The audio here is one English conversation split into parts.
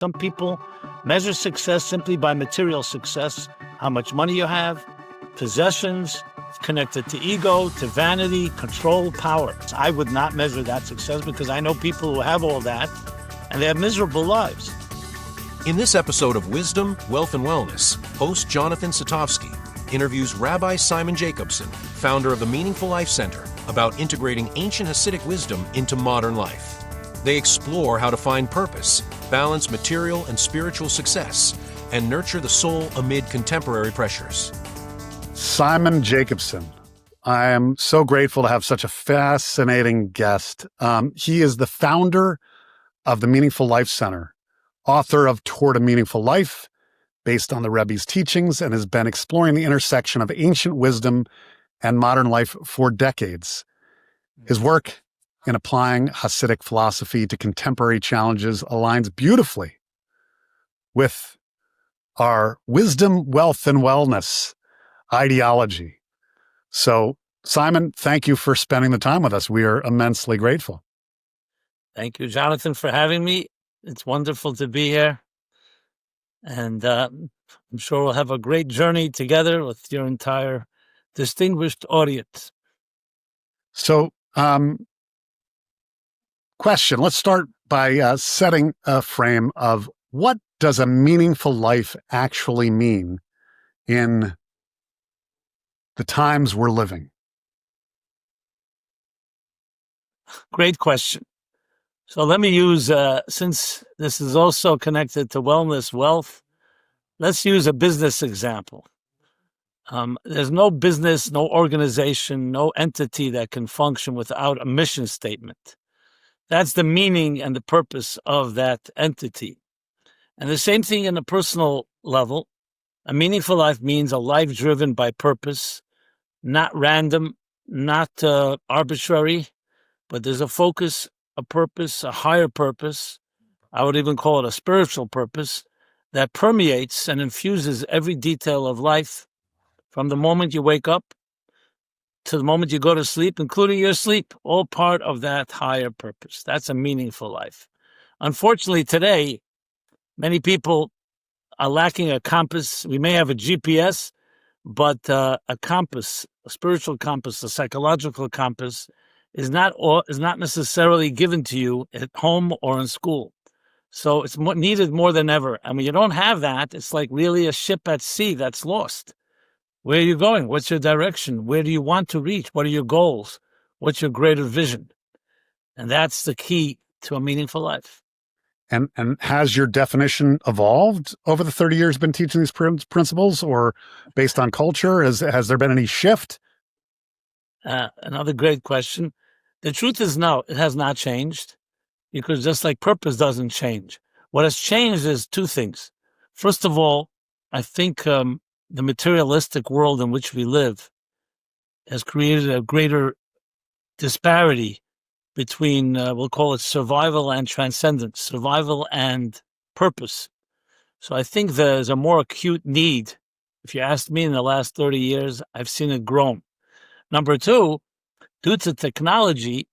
Some people measure success simply by material success, how much money you have, possessions, connected to ego, to vanity, control, power. I would not measure that success because I know people who have all that and they have miserable lives. In this episode of Wisdom, Wealth, and Wellness, host Jonathan Satovsky interviews Rabbi Simon Jacobson, founder of the Meaningful Life Center, about integrating ancient Hasidic wisdom into modern life. They explore how to find purpose, balance material and spiritual success, and nurture the soul amid contemporary pressures. Simon Jacobson. I am so grateful to have such a fascinating guest. He is the founder of the Meaningful Life Center, author of Toward a Meaningful Life, based on the Rabbi's teachings, and has been exploring the intersection of ancient wisdom and modern life for decades. His work in applying Hasidic philosophy to contemporary challenges aligns beautifully with our wisdom, wealth, and wellness ideology. So, Simon, thank you for spending the time with us. We are immensely grateful. Thank you, Jonathan, for having me. It's wonderful to be here. And I'm sure we'll have a great journey together with your entire distinguished audience. So, question, let's start by setting a frame of what does a meaningful life actually mean in the times we're living? Great question. So let me use, since this is also connected to wellness, wealth, let's use a business example. There's no business, no organization, no entity that can function without a mission statement. That's the meaning and the purpose of that entity. And the same thing in a personal level. A meaningful life means a life driven by purpose, not random, not arbitrary, but there's a focus, a purpose, a higher purpose. I would even call it a spiritual purpose that permeates and infuses every detail of life from the moment you wake up to the moment you go to sleep, including your sleep, all part of that higher purpose. That's a meaningful life. Unfortunately, today, many people are lacking a compass. We may have a GPS, but a compass, a spiritual compass, a psychological compass is not necessarily given to you at home or in school. So it's needed more than ever. And when you don't have that, it's like really a ship at sea that's lost. Where are you going? What's your direction? Where do you want to reach? What are your goals? What's your greater vision? And that's the key to a meaningful life. And has your definition evolved over the 30 years been teaching these principles, or based on culture? Has there been any shift? Another great question. The truth is no, it has not changed, because just like purpose doesn't change. What has changed is two things. First of all, I think the materialistic world in which we live has created a greater disparity between, we'll call it survival and transcendence, survival and purpose. So I think there's a more acute need. If you ask me, in the last 30 years, I've seen it grow. Number two, due to technology,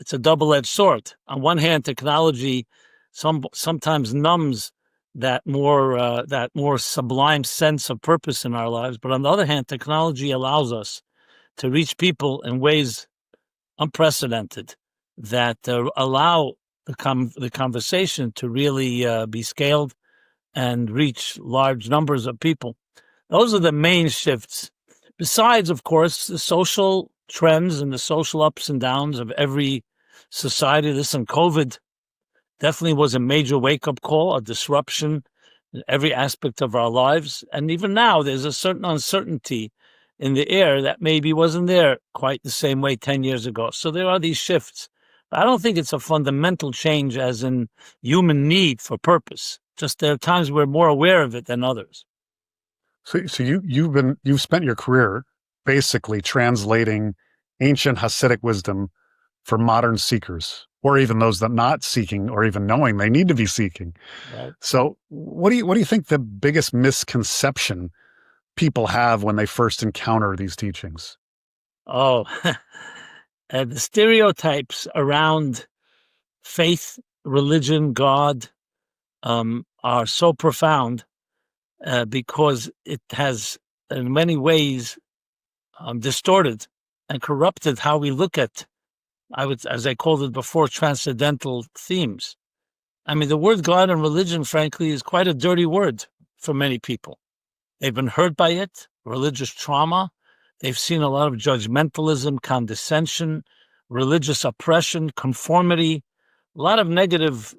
it's a double-edged sword. On one hand, technology sometimes numbs that more sublime sense of purpose in our lives. But on the other hand, technology allows us to reach people in ways unprecedented that allow the conversation to really be scaled and reach large numbers of people. Those are the main shifts. Besides, of course, the social trends and the social ups and downs of every society. Listen, COVID definitely was a major wake-up call, a disruption in every aspect of our lives. And even now, there's a certain uncertainty in the air that maybe wasn't there quite the same way 10 years ago. So there are these shifts. But I don't think it's a fundamental change as in human need for purpose. Just there are times we're more aware of it than others. So you've spent your career basically translating ancient Hasidic wisdom for modern seekers, or even those that not seeking or even knowing they need to be seeking. Right. So what do you think the biggest misconception people have when they first encounter these teachings? Oh, the stereotypes around faith, religion, God, are so profound because it has, in many ways, distorted and corrupted how we look at, as I called it before, transcendental themes. I mean, the word God and religion, frankly, is quite a dirty word for many people. They've been hurt by it, religious trauma. They've seen a lot of judgmentalism, condescension, religious oppression, conformity, a lot of negative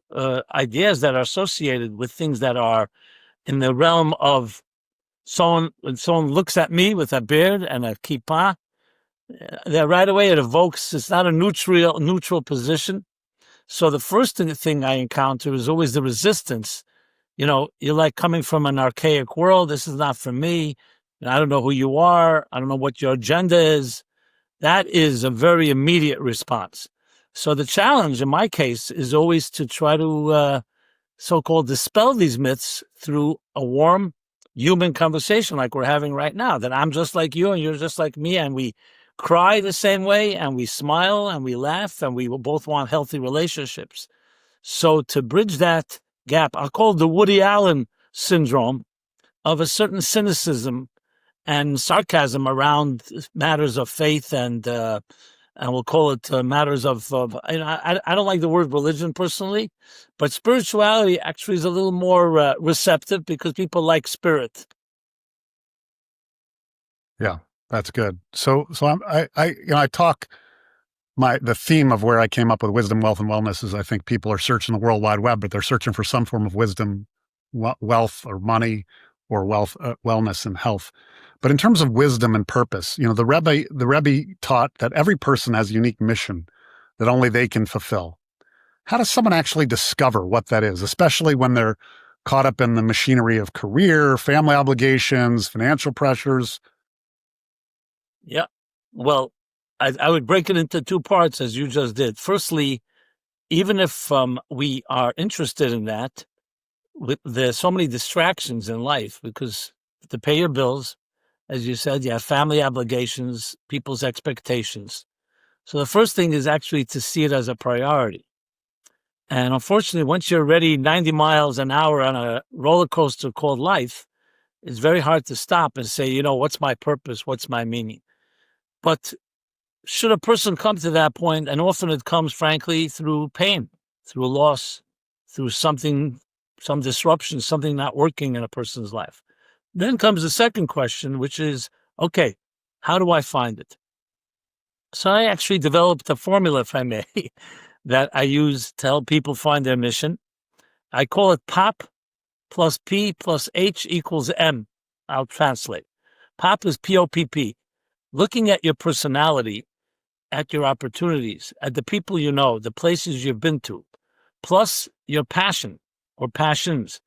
ideas that are associated with things that are in the realm of when someone looks at me with a beard and a kippah, that right away it evokes, it's not a neutral position. So the first thing I encounter is always the resistance. You're like coming from an archaic world. This is not for me. I don't know who you are. I don't know what your agenda is. That is a very immediate response. So the challenge in my case is always to try to so-called dispel these myths through a warm human conversation like we're having right now, that I'm just like you and you're just like me, and we cry the same way and we smile and we laugh and we both want healthy relationships. So to bridge that gap, I'll call it the Woody Allen syndrome of a certain cynicism and sarcasm around matters of faith and we'll call it matters of I don't like the word religion personally, but spirituality actually is a little more receptive because people like spirit. Yeah, that's good. So I talk the theme of where I came up with wisdom, wealth, and wellness is I think people are searching the World Wide Web, but they're searching for some form of wisdom, wealth or money, or wealth, wellness and health. But in terms of wisdom and purpose, the Rabbi taught that every person has a unique mission that only they can fulfill. How does someone actually discover what that is, especially when they're caught up in the machinery of career, family obligations, financial pressures? Yeah. Well, I would break it into two parts, as you just did. Firstly, even if we are interested in that, there's so many distractions in life because to pay your bills, as you said, you have family obligations, people's expectations. So the first thing is actually to see it as a priority. And unfortunately, once you're already 90 miles an hour on a roller coaster called life, it's very hard to stop and say, what's my purpose? What's my meaning? But should a person come to that point, and often it comes, frankly, through pain, through loss, through some disruption, something not working in a person's life. Then comes the second question, which is, okay, how do I find it? So I actually developed a formula, if I may, that I use to help people find their mission. I call it POP plus P plus H equals M. I'll translate. POP is P-O-P-P. Looking at your personality, at your opportunities, at the people you know, the places you've been to, plus your passion or passions,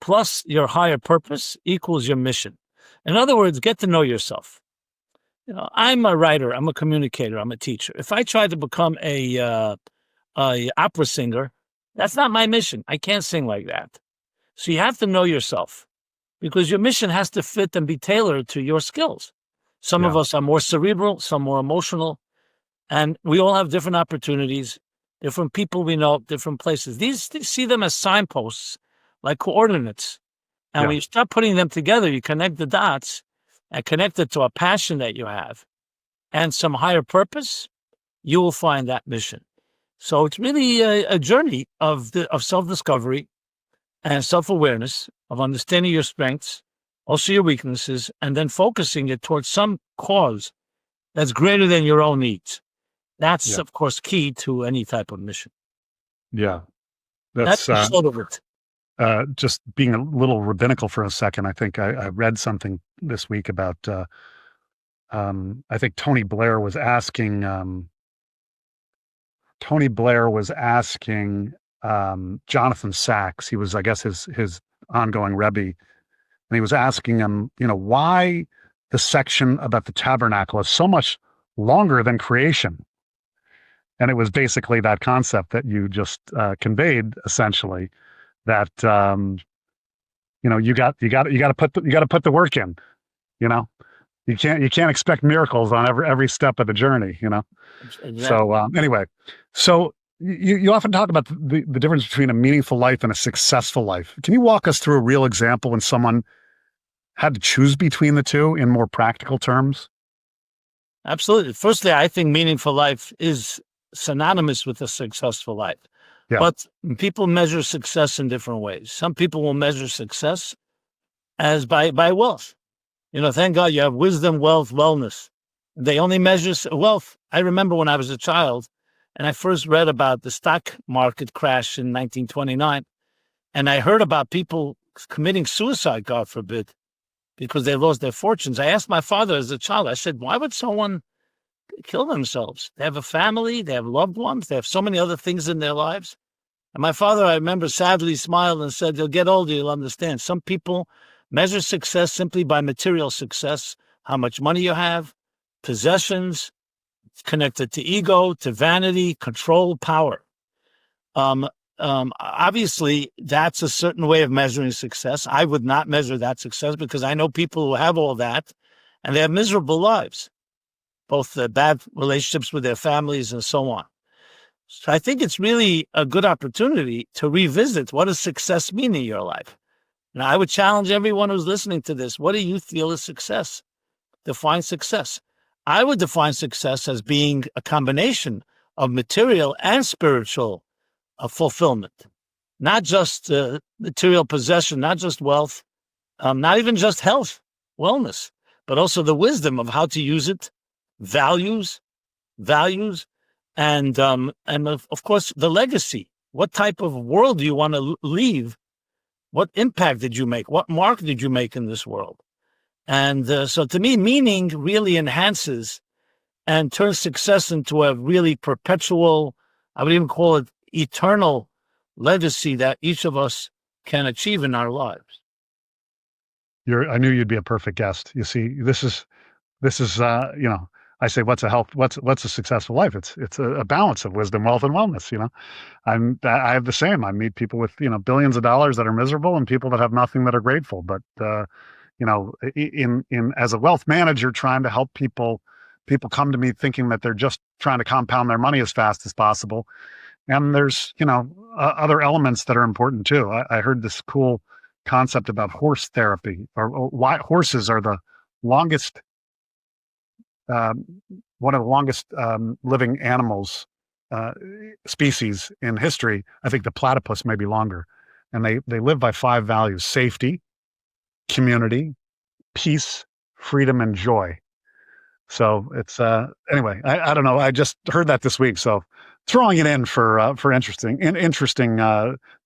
plus your higher purpose equals your mission. In other words, get to know yourself. I'm a writer, I'm a communicator, I'm a teacher. If I try to become a opera singer, that's not my mission. I can't sing like that. So you have to know yourself because your mission has to fit and be tailored to your skills. Some of us are more cerebral, some more emotional, and we all have different opportunities, different people we know, different places. These see them as signposts, like coordinates. And when you start putting them together, you connect the dots and connect it to a passion that you have and some higher purpose, you will find that mission. So it's really a journey of self-discovery and self-awareness, of understanding your strengths, also your weaknesses, and then focusing it towards some cause that's greater than your own needs. That's, of course, key to any type of mission. Yeah. That's sort of it. Just being a little rabbinical for a second, I think I read something this week about, I think Tony Blair was asking Jonathan Sachs, he was, I guess, his ongoing Rebbe, and he was asking him, why the section about the tabernacle is so much longer than creation. And it was basically that concept that you just conveyed, essentially, that you got to put the work in. You can't expect miracles on every step of the journey. Exactly. So anyway, so You often talk about the difference between a meaningful life and a successful life. Can you walk us through a real example when someone had to choose between the two in more practical terms? Absolutely. Firstly, I think meaningful life is synonymous with a successful life. Yeah. But people measure success in different ways. Some people will measure success as by wealth. Thank God you have wisdom, wealth, wellness. They only measure wealth. I remember when I was a child and I first read about the stock market crash in 1929, and I heard about people committing suicide, God forbid, because they lost their fortunes. I asked my father as a child, I said, why would someone kill themselves? They have a family, they have loved ones, they have so many other things in their lives. And my father, I remember, sadly smiled and said, you'll get older, you'll understand. Some people measure success simply by material success, how much money you have, possessions, connected to ego, to vanity, control, power. Obviously, that's a certain way of measuring success. I would not measure that success because I know people who have all that and they have miserable lives, both bad relationships with their families and so on. So I think it's really a good opportunity to revisit what does success mean in your life. Now, I would challenge everyone who's listening to this. What do you feel is success? Define success. I would define success as being a combination of material and spiritual fulfillment, not just material possession, not just wealth, not even just health, wellness, but also the wisdom of how to use it, values, and of course the legacy. What type of world do you want to leave? What impact did you make? What mark did you make in this world? And so to me, meaning really enhances and turns success into a really perpetual, I would even call it eternal legacy that each of us can achieve in our lives. I knew you'd be a perfect guest. You see, this is I say, what's a successful life? It's a balance of wisdom, wealth, and wellness. I have the same. I meet people with billions of dollars that are miserable, and people that have nothing that are grateful. But in as a wealth manager, trying to help people come to me thinking that they're just trying to compound their money as fast as possible, and there's other elements that are important too. I heard this cool concept about horse therapy, or why horses are the longest. One of the longest living animals species in history. I think the platypus may be longer, and they live by 5 values: safety, community, peace, freedom, and joy. So it's anyway. I don't know. I just heard that this week, so throwing it in for interesting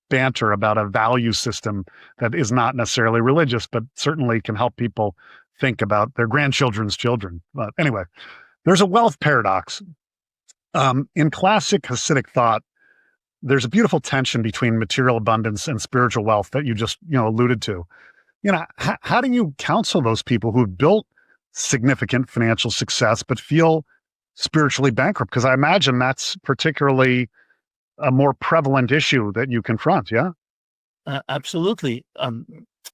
banter about a value system that is not necessarily religious, but certainly can help people think about their grandchildren's children. But anyway, there's a wealth paradox. In classic Hasidic thought, there's a beautiful tension between material abundance and spiritual wealth that you just alluded to. How do you counsel those people who've built significant financial success but feel spiritually bankrupt? Because I imagine that's particularly a more prevalent issue that you confront. Yeah, absolutely.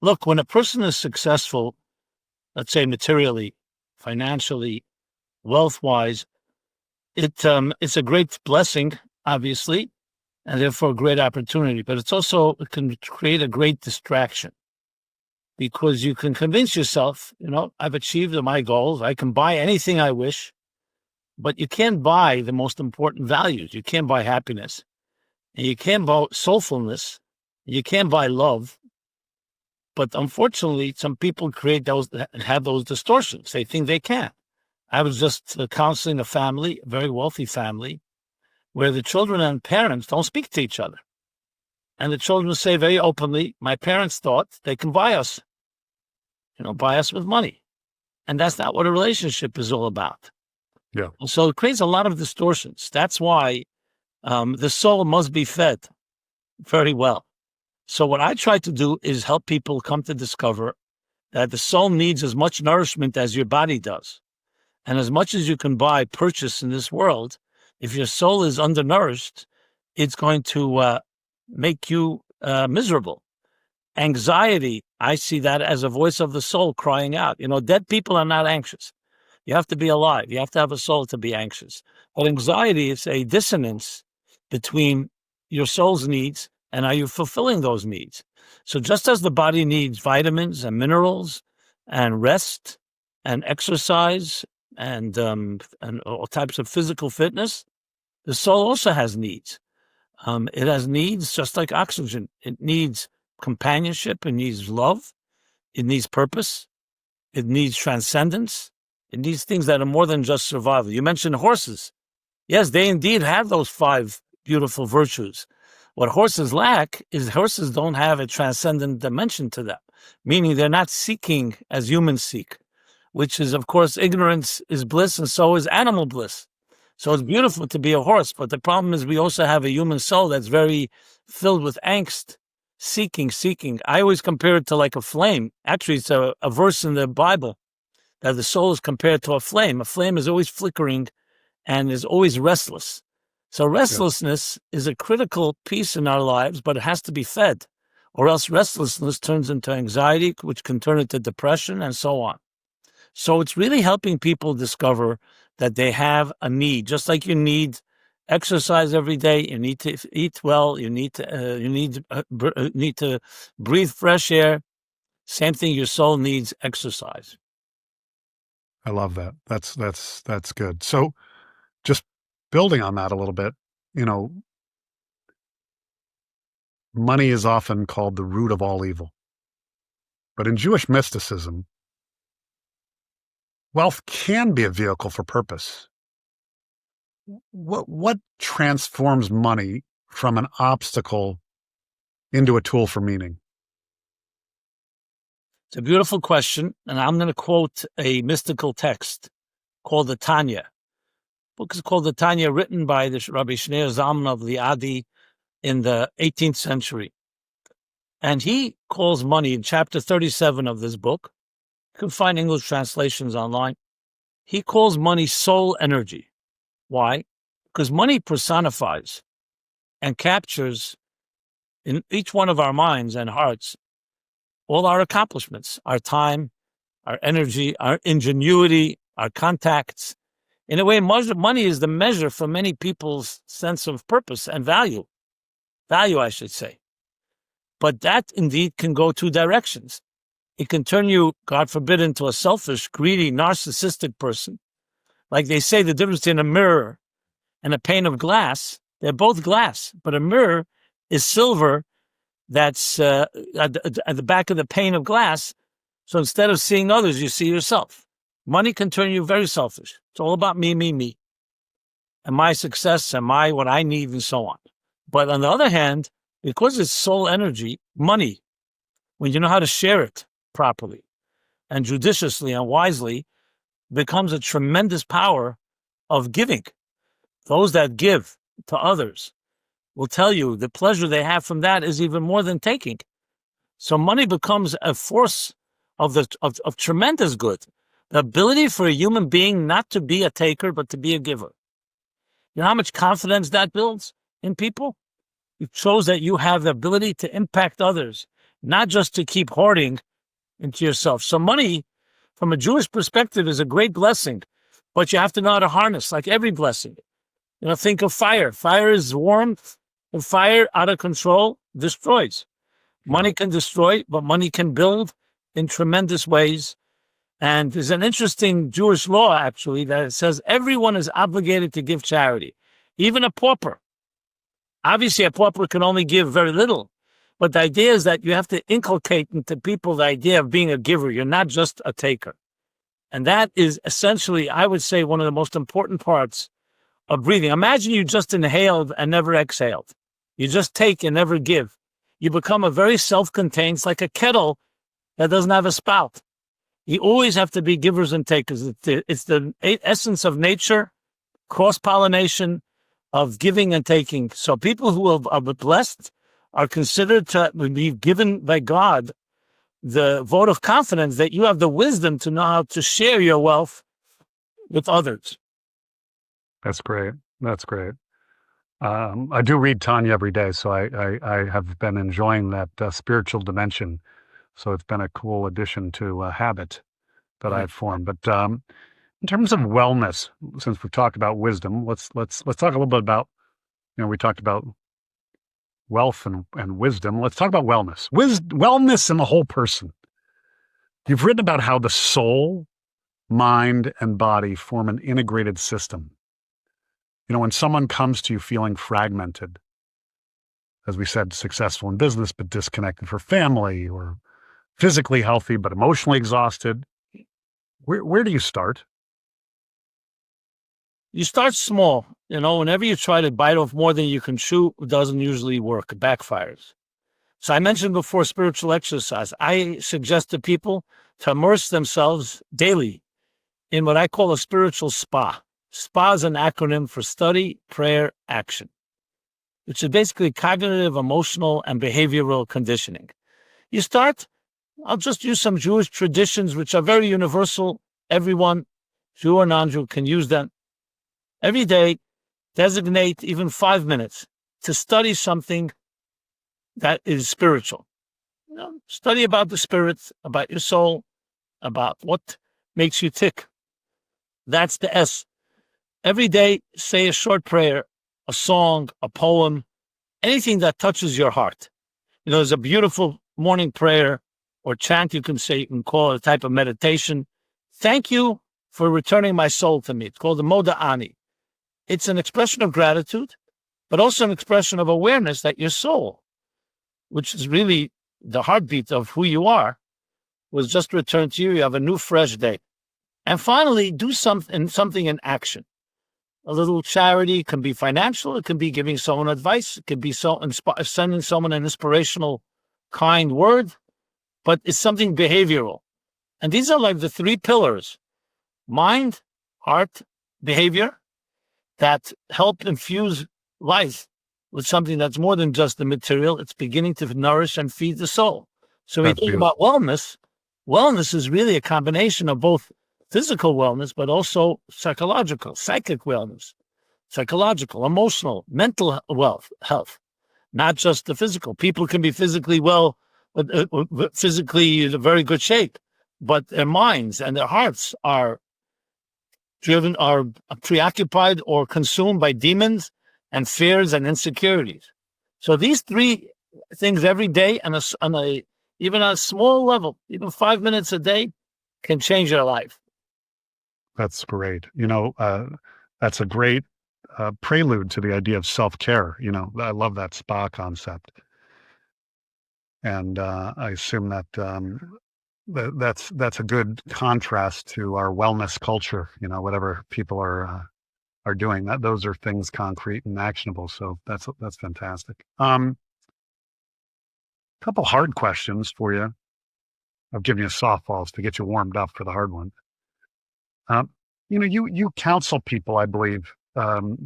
Look, when a person is successful, let's say materially, financially, wealth-wise, it's a great blessing, obviously, and therefore a great opportunity. But it can create a great distraction because you can convince yourself, I've achieved my goals. I can buy anything I wish, but you can't buy the most important values. You can't buy happiness, and you can't buy soulfulness. You can't buy love. But unfortunately, some people have those distortions. They think they can. I was just counseling a family, a very wealthy family, where the children and parents don't speak to each other. And the children say very openly, my parents thought they can buy us with money. And that's not what a relationship is all about. yeah. So it creates a lot of distortions. That's why the soul must be fed very well. So what I try to do is help people come to discover that the soul needs as much nourishment as your body does. And as much as you can purchase in this world, if your soul is undernourished, it's going to make you miserable. Anxiety, I see that as a voice of the soul crying out. Dead people are not anxious. You have to be alive. You have to have a soul to be anxious. But anxiety is a dissonance between your soul's needs and are you fulfilling those needs? So just as the body needs vitamins and minerals and rest and exercise and all types of physical fitness, the soul also has needs. It has needs just like oxygen. It needs companionship. It needs love. It needs purpose. It needs transcendence. It needs things that are more than just survival. You mentioned horses. Yes, they indeed have those 5 beautiful virtues. What horses lack is horses don't have a transcendent dimension to them, meaning they're not seeking as humans seek, which is, of course, ignorance is bliss and so is animal bliss. So it's beautiful to be a horse, but the problem is we also have a human soul that's very filled with angst, seeking. I always compare it to like a flame. Actually, it's a verse in the Bible that the soul is compared to a flame. A flame is always flickering and is always restless. So restlessness is a critical piece in our lives, but it has to be fed, or else restlessness turns into anxiety, which can turn into depression and so on. So it's really helping people discover that they have a need, just like you need exercise every day, you need to eat well, you need to breathe fresh air. Same thing, your soul needs exercise. I love that. That's good. So just building on that a little bit, money is often called the root of all evil. But in Jewish mysticism, wealth can be a vehicle for purpose. What transforms money from an obstacle into a tool for meaning? It's a beautiful question, and I'm going to quote a mystical text called the Tanya. The book is called the Tanya, written by the Rabbi Shneur Zalman of Liadi in the 18th century. And he calls money in chapter 37 of this book. You can find English translations online. He calls money soul energy. Why? Because money personifies and captures in each one of our minds and hearts all our accomplishments, our time, our energy, our ingenuity, our contacts. In a way, money is the measure for many people's sense of purpose and value. Value, I should say. But that indeed can go 2 directions. It can turn you, God forbid, into a selfish, greedy, narcissistic person. Like they say, the difference between a mirror and a pane of glass, they're both glass, but a mirror is silver that's at the back of the pane of glass. So instead of seeing others, you see yourself. Money can turn you very selfish. It's all about me, and my success and what I need and so on. But on the other hand, because it's soul energy, money, when you know how to share it properly and judiciously and wisely, becomes a tremendous power of giving. Those that give to others will tell you the pleasure they have from that is even more than taking. So money becomes a force of tremendous good. The ability for a human being not to be a taker, but to be a giver. You know how much confidence that builds in people? It shows that you have the ability to impact others, not just to keep hoarding into yourself. So money, from a Jewish perspective, is a great blessing, but you have to know how to harness, like every blessing. Think of fire. Fire is warm, and fire out of control destroys. Money can destroy, but money can build in tremendous ways. And there's an interesting Jewish law, actually, that it says everyone is obligated to give charity, even a pauper. Obviously, a pauper can only give very little, but the idea is that you have to inculcate into people the idea of being a giver. You're not just a taker. And that is essentially, I would say, one of the most important parts of breathing. Imagine you just inhaled and never exhaled. You just take and never give. You become a very self-contained, it's like a kettle that doesn't have a spout. You always have to be givers and takers. It's the essence of nature, cross-pollination of giving and taking. So people who are blessed are considered to be given by God the vote of confidence that you have the wisdom to know how to share your wealth with others. That's great. That's great. I do read Tanya every day, so I have been enjoying that spiritual dimension. So it's been a cool addition to a habit that I've formed. But in terms of wellness, since we've talked about wisdom, let's talk a little bit about We talked about wealth and wisdom. Let's talk about wellness. Wellness in the whole person. You've written about how the soul, mind, and body form an integrated system. When someone comes to you feeling fragmented, as we said, successful in business, but disconnected for family, or physically healthy, but emotionally exhausted, where do you start? You start small. Whenever you try to bite off more than you can chew, it doesn't usually work. It backfires. So I mentioned before spiritual exercise. I suggest to people to immerse themselves daily in what I call a spiritual spa. SPA is an acronym for study, prayer, action, which is basically cognitive, emotional, and behavioral conditioning. You start, I'll just use some Jewish traditions, which are very universal. Everyone, Jew or non-Jew, can use them. Every day, designate even 5 minutes to study something that is spiritual. Study about the spirit, about your soul, about what makes you tick. That's the S. Every day, say a short prayer, a song, a poem, anything that touches your heart. There's a beautiful morning prayer or chant you can say, you can call it a type of meditation. Thank you for returning my soul to me. It's called the Moda Ani. It's an expression of gratitude, but also an expression of awareness that your soul, which is really the heartbeat of who you are, was just returned to you. You have a new, fresh day. And finally, do something in action. A little charity. It can be financial. It can be giving someone advice. It could be sending someone an inspirational, kind word. But it's something behavioral. And these are like the 3 pillars: mind, heart, behavior, that help infuse life with something that's more than just the material. It's beginning to nourish and feed the soul. So when you think about wellness is really a combination of both physical wellness, but also psychological, psychic wellness, psychological, emotional, mental health, not just the physical. People can be physically well, physically in a very good shape, but their minds and their hearts are preoccupied or consumed by demons and fears and insecurities. So these 3 things every day, even on a small level, even 5 minutes a day, can change your life. That's great. That's a great prelude to the idea of self-care. I love that spa concept. And I assume that that's a good contrast to our wellness culture, whatever people are doing. Those are things concrete and actionable. So that's fantastic. Couple hard questions for you. I've given you softballs to get you warmed up for the hard one. You counsel people, I believe,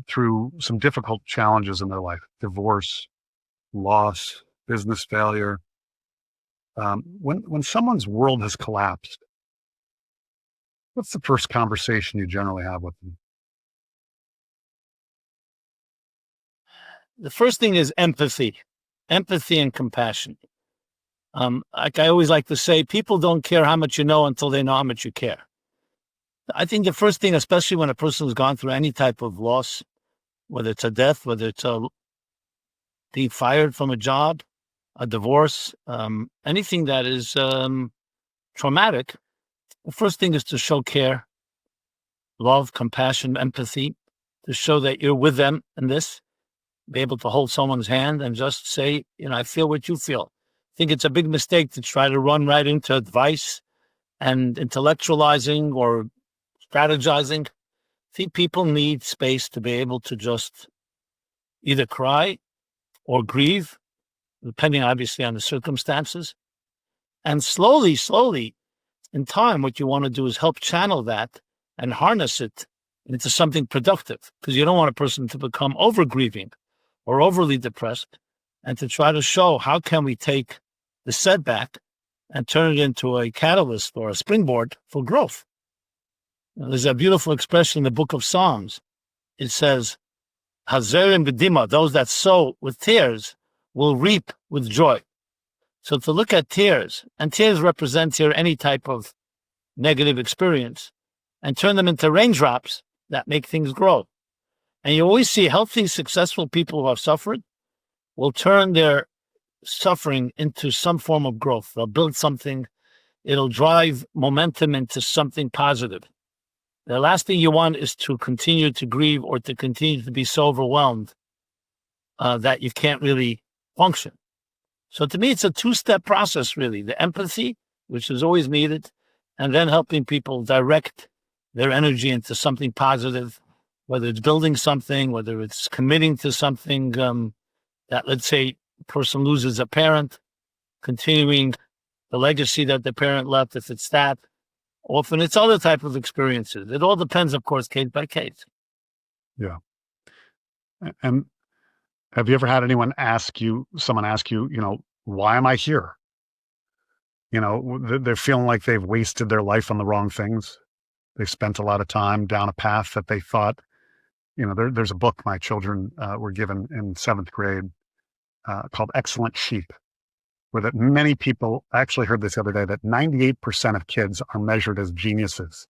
through some difficult challenges in their life: divorce, loss, business failure. When someone's world has collapsed, what's the first conversation you generally have with them? The first thing is empathy and compassion. Like I always like to say, people don't care how much you know until they know how much you care. I think the first thing, especially when a person has gone through any type of loss, whether it's a death, whether it's being fired from a job, a divorce, anything that is traumatic, the first thing is to show care, love, compassion, empathy, to show that you're with them in this, be able to hold someone's hand and just say, I feel what you feel. I think it's a big mistake to try to run right into advice and intellectualizing or strategizing. I think people need space to be able to just either cry or grieve, depending obviously on the circumstances. And slowly, in time, what you want to do is help channel that and harness it into something productive, because you don't want a person to become over grieving or overly depressed, and to try to show how can we take the setback and turn it into a catalyst or a springboard for growth. There's a beautiful expression in the book of Psalms. It says, Hazerim b'dima, those that sow with tears will reap with joy. So to look at tears, and tears represent here any type of negative experience, and turn them into raindrops that make things grow. And you always see healthy, successful people who have suffered will turn their suffering into some form of growth. They'll build something. It'll drive momentum into something positive. The last thing you want is to continue to grieve or to continue to be so overwhelmed that you can't really function. So to me, it's a two-step process, really. The empathy, which is always needed, and then helping people direct their energy into something positive, whether it's building something, whether it's committing to something that, let's say, a person loses a parent, continuing the legacy that the parent left, if it's that. Often it's other type of experiences. It all depends, of course, case by case. Yeah. And have you ever had someone ask you, why am I here? They're feeling like they've wasted their life on the wrong things. They've spent a lot of time down a path that they thought, there's a book my children were given in 7th grade called Excellent Sheep, where that many people, I actually heard this the other day, that 98% of kids are measured as geniuses.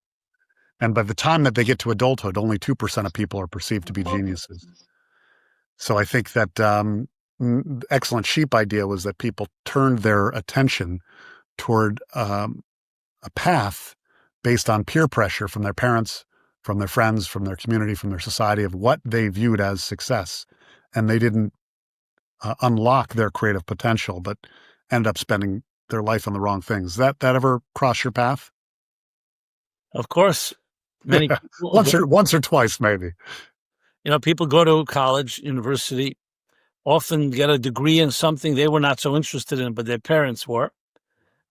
And by the time that they get to adulthood, only 2% of people are perceived to be geniuses. So I think that Excellent Sheep idea was that people turned their attention toward a path based on peer pressure from their parents, from their friends, from their community, from their society of what they viewed as success. And they didn't unlock their creative potential, but ended up spending their life on the wrong things. That ever cross your path? Of course. Many people, once or twice, maybe. People go to college, university, often get a degree in something they were not so interested in, but their parents were.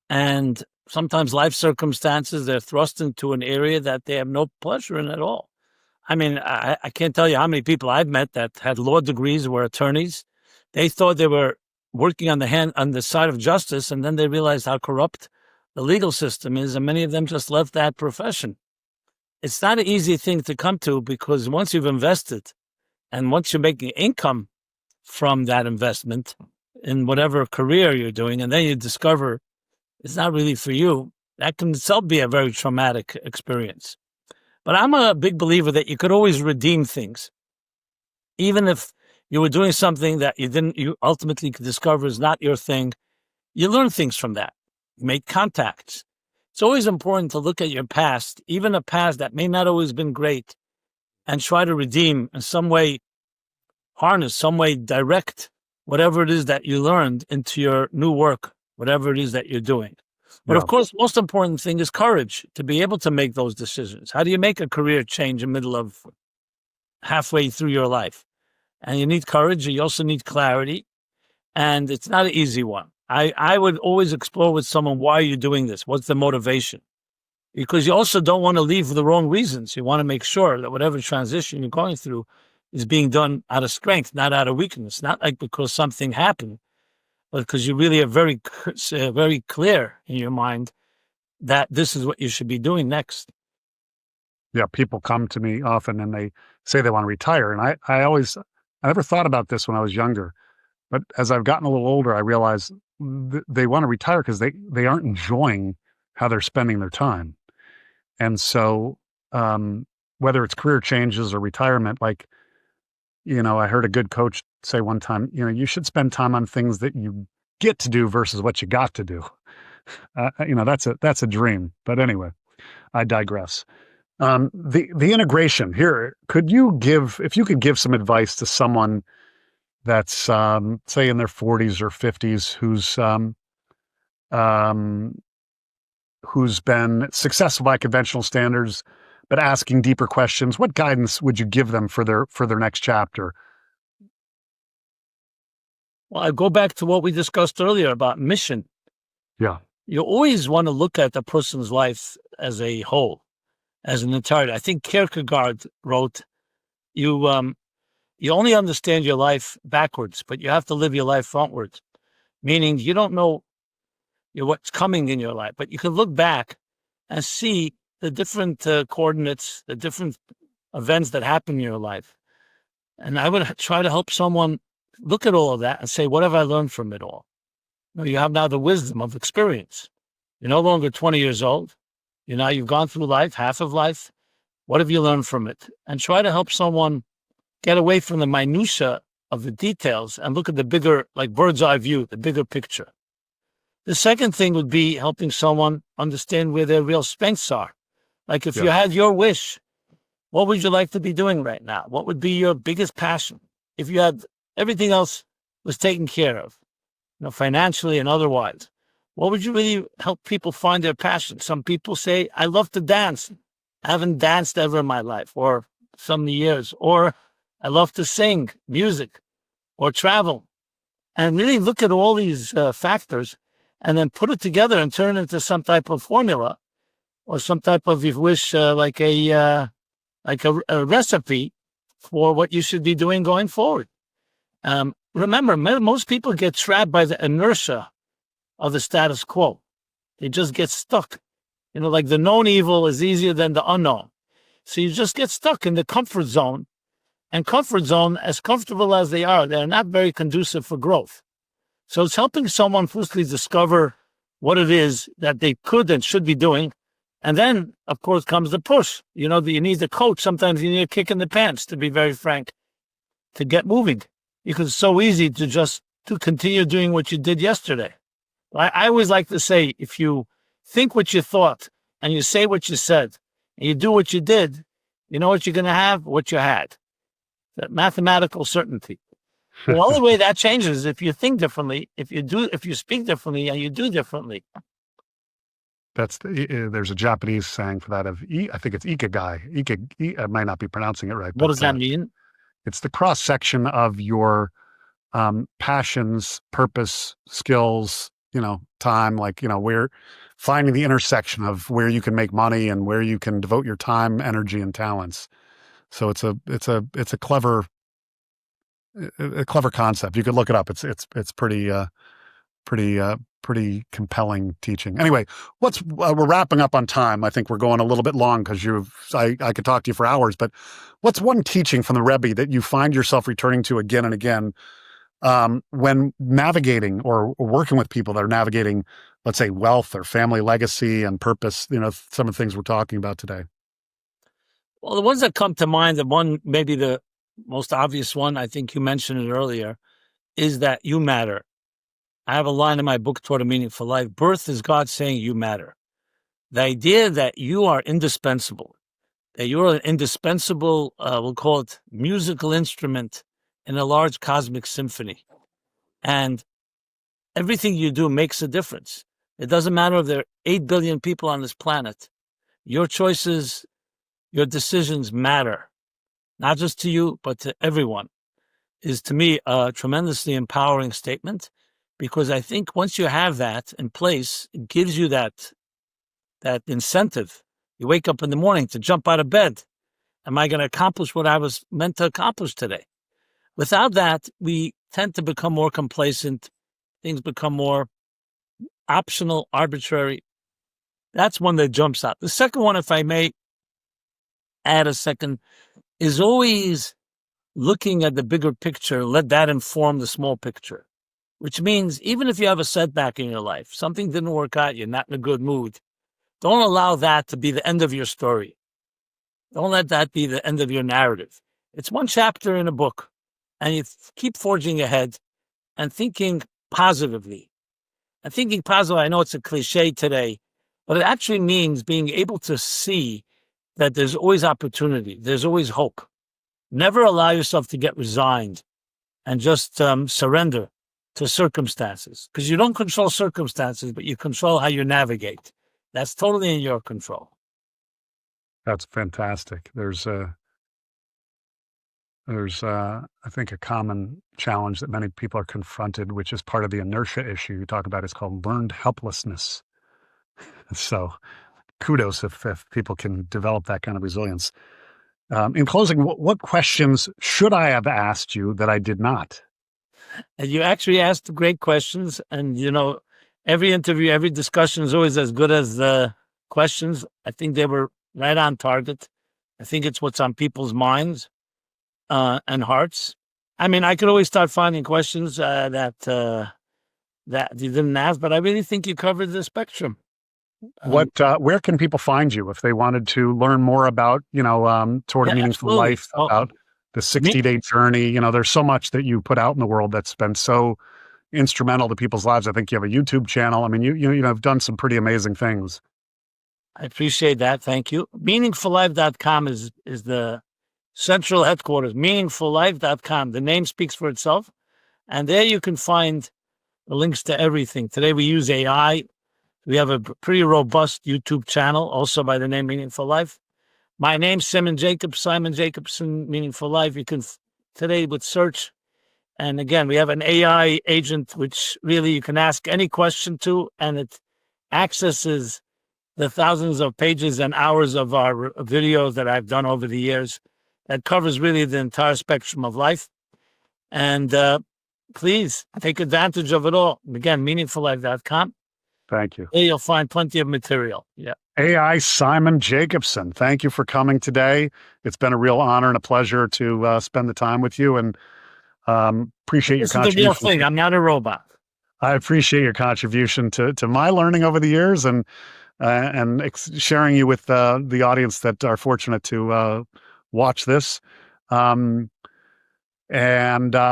And sometimes life circumstances, they're thrust into an area that they have no pleasure in at all. I mean, I can't tell you how many people I've met that had law degrees, were attorneys. They thought they were working on the side of justice, and then they realized how corrupt the legal system is, and many of them just left that profession. It's not an easy thing to come to, because once you've invested and once you're making income from that investment in whatever career you're doing, and then you discover it's not really for you, that can itself be a very traumatic experience. But I'm a big believer that you could always redeem things. Even if you were doing something that you ultimately could discover is not your thing, you learn things from that. You make contacts. It's always important to look at your past, even a past that may not always been great, and try to redeem in some way, harness, some way direct whatever it is that you learned into your new work, whatever it is that you're doing. But of course, most important thing is courage to be able to make those decisions. How do you make a career change in the middle of halfway through your life? And you need courage. You also need clarity. And it's not an easy one. I would always explore with someone, why are you doing this? What's the motivation? Because you also don't want to leave for the wrong reasons. You want to make sure that whatever transition you're going through is being done out of strength, not out of weakness. Not like because something happened, but because you really are very clear in your mind that this is what you should be doing next. Yeah, people come to me often and they say they want to retire. And I never thought about this when I was younger, but as I've gotten a little older, I realize they want to retire because they aren't enjoying how they're spending their time. And so whether it's career changes or retirement, I heard a good coach say one time, you should spend time on things that you get to do versus what you got to do. That's a dream. But anyway, I digress. The integration here, if you could give some advice to someone that's say in their 40s or 50s who's been successful by conventional standards but asking deeper questions, what guidance would you give them for their next chapter? Well, I go back to what we discussed earlier about mission. Yeah. You always want to look at the person's life as a whole, as an entirety. I think Kierkegaard wrote, you only understand your life backwards, but you have to live your life frontwards, meaning you don't know what's coming in your life, but you can look back and see the different coordinates, the different events that happen in your life. And I would try to help someone look at all of that and say, what have I learned from it all? You have now the wisdom of experience. You're no longer 20 years old. You've gone through life, half of life. What have you learned from it? And try to help someone get away from the minutia of the details and look at the bigger, like bird's eye view, the bigger picture. The second thing would be helping someone understand where their real strengths are. Like if you had your wish, what would you like to be doing right now? What would be your biggest passion? If you had everything else was taken care of, financially and otherwise, what would you really help people find their passion? Some people say, I love to dance. I haven't danced ever in my life, or some years, or I love to sing music or travel. And really look at all these factors and then put it together and turn it into some type of formula or some type of, if you wish, like a recipe for what you should be doing going forward. Remember, most people get trapped by the inertia of the status quo. They just get stuck. Like the known evil is easier than the unknown. So you just get stuck in the comfort zone. And comfort zone, as comfortable as they are, they're not very conducive for growth. So it's helping someone firstly discover what it is that they could and should be doing. And then, of course, comes the push. You need the coach. Sometimes you need a kick in the pants, to be very frank, to get moving. Because it's so easy to continue doing what you did yesterday. I always like to say, if you think what you thought and you say what you said and you do what you did, you know what you're going to have? What you had. That mathematical certainty. The only way that changes is if you think differently, if you speak differently and you do differently. There's a Japanese saying for that I think it's ikigai. I might not be pronouncing it right. What does that mean? It's the cross section of your passions, purpose, skills, time, where finding the intersection of where you can make money and where you can devote your time, energy, and talents. So it's a clever concept. You could look it up. It's pretty compelling teaching. Anyway, we're wrapping up on time. I think we're going a little bit long because I could talk to you for hours, but what's one teaching from the Rebbe that you find yourself returning to again and again when navigating or working with people that are navigating, let's say, wealth or family legacy and purpose, some of the things we're talking about today? Well, the ones that come to mind, the one, maybe the most obvious one, I think you mentioned it earlier, is that you matter. I have a line in my book, Toward a Meaningful Life. Birth is God saying you matter. The idea that you are indispensable, that you're an indispensable, we'll call it musical instrument in a large cosmic symphony. And everything you do makes a difference. It doesn't matter if there are 8 billion people on this planet. Your choices, your decisions matter, not just to you, but to everyone, is to me a tremendously empowering statement, because I think once you have that in place, it gives you that incentive. You wake up in the morning to jump out of bed. Am I going to accomplish what I was meant to accomplish today? Without that, we tend to become more complacent. Things become more optional, arbitrary. That's one that jumps out. The second one, if I may add a second, is always looking at the bigger picture. Let that inform the small picture, which means even if you have a setback in your life, something didn't work out, you're not in a good mood, don't allow that to be the end of your story. Don't let that be the end of your narrative. It's one chapter in a book, and you keep forging ahead and thinking positively. And thinking positive, I know it's a cliche today, but it actually means being able to see that there's always opportunity. There's always hope. Never allow yourself to get resigned and just surrender to circumstances, because you don't control circumstances, but you control how you navigate. That's totally in your control. That's fantastic. There's I think a common challenge that many people are confronted, which is part of the inertia issue you talk about. It's called learned helplessness. So kudos if people can develop that kind of resilience. In closing, what questions should I have asked you that I did not? And you actually asked great questions. And, every interview, every discussion is always as good as the questions. I think they were right on target. I think it's what's on people's minds and hearts. I mean, I could always start finding questions that you didn't ask, but I really think you covered the spectrum. Where can people find you if they wanted to learn more about, Toward a Meaningful Life, about the 60-day journey. There's so much that you put out in the world that's been so instrumental to people's lives. I think you have a YouTube channel. I mean, you have done some pretty amazing things. I appreciate that. Thank you. Meaningfullife.com is the central headquarters. Meaningfullife.com. The name speaks for itself. And there you can find the links to everything. Today we use AI. We have a pretty robust YouTube channel, also by the name Meaningful Life. My name's Simon Jacobson, Meaningful Life. You can today with search. And again, we have an AI agent, which really you can ask any question to, and it accesses the thousands of pages and hours of our videos that I've done over the years. That covers really the entire spectrum of life. And please take advantage of it all. Again, meaningfullife.com. Thank you. There you'll find plenty of material. Yeah. AI Simon Jacobson, thank you for coming today. It's been a real honor and a pleasure to spend the time with you, and appreciate your contribution. This is the real thing. I'm not a robot. I appreciate your contribution to my learning over the years, and sharing you with the audience that are fortunate to watch this. And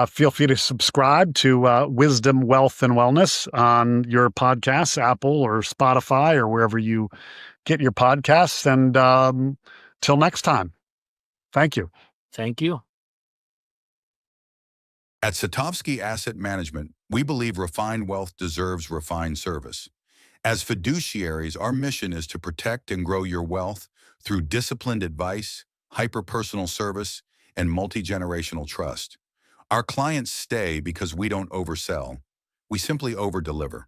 feel free to subscribe to Wisdom, Wealth, and Wellness on your podcasts, Apple or Spotify or wherever you get your podcasts. And till next time, thank you. Thank you. At Satovsky Asset Management, we believe refined wealth deserves refined service. As fiduciaries, our mission is to protect and grow your wealth through disciplined advice, hyper-personal service, and multi-generational trust. Our clients stay because we don't oversell. We simply over-deliver.